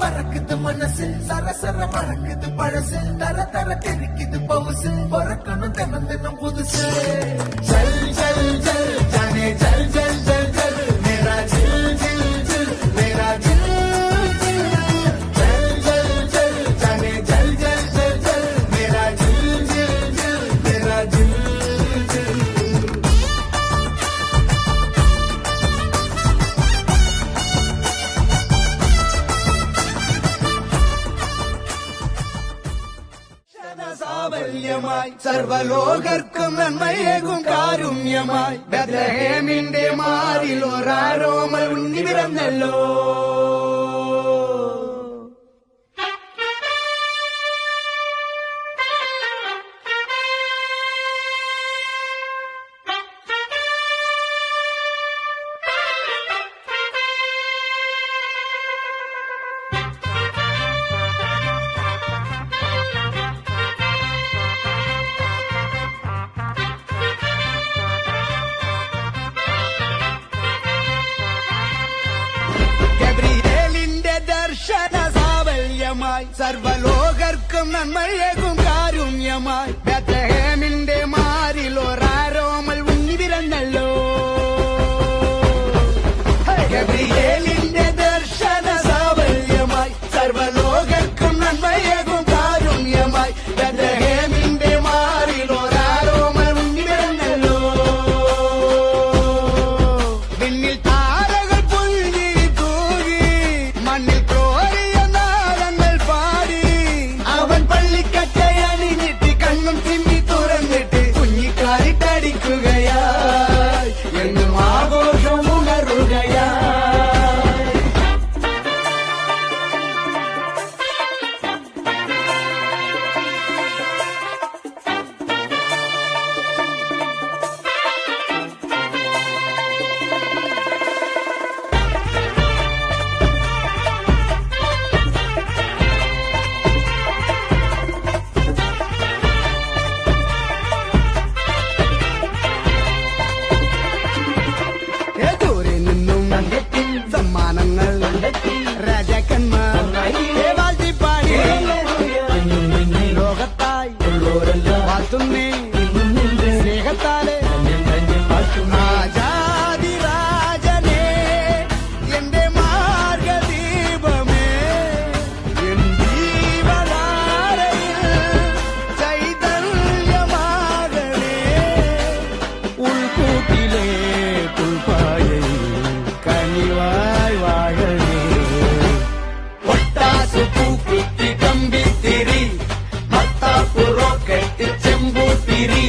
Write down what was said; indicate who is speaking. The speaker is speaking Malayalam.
Speaker 1: பறக்குது மனசில் சரசர பறக்குது பழசில் தர தர தெரிக்குது பவுசில் பறக்கணும் தினம் தினம் புதுசு ஜல் ஜல் ஜல் ஜானே ஜல் ஜல் ஜல் ஜல் மேரா ஜில் ஜில் ஜில் மேரா ஜில் ஜில் ஜல் ஜல் ஜல் ஜானே ஜல் ஜல் ஜல் ஜல் மேரா ஜில் ஜில் ஜில் மேரா ஜில் ஜில் സാവല്യമായി സർവലോകർക്കും നന്മയേകും കാരുണ്യമായി ബത്ലഹേമിന്റെ മാറിൽ ഒരാരോമൽ ഉണ്ണി പിറന്നല്ലോ സർവലോകർക്കും നന്മയേകും കാരുണ്യമായി ബത്ലഹേമിന്റെ മാറിൽ ഒരാരോമൽ ഉണ്ണി പിറന്നല്ലോ ഗബ്രിയേലിന്റെ ദർശന സാവല്യമായി സർവലോകർക്കും നന്മയേകും കാരുണ്യമായി ബത്ലഹേമിന്റെ മാറിൽ ഒരാരോമൽ ഉണ്ണി പിറന്നല്ലോ വിണ്ണിൽ താരകൾ പുൽകിരി തൂകി മണ്ണിൽ എന്നും ആഘോഷം ഉണരുകയാ സ്നേഹത്താലെ ആജാതിരാജനെ എന്റെ മാർഗദീപമേ എൻ ജീവധാരയിൽ ചൈതന്യമാകണേ ഉൾക്കൂട്ടിലെ പുൽപ്പായയിൽ കനിവായി വാഴണേ പൊട്ടാസു പൂക്കുത്തി കമ്പിത്തിരി മത്താപ്പു റോക്കറ്റ് ചെമ്പൂത്തിരി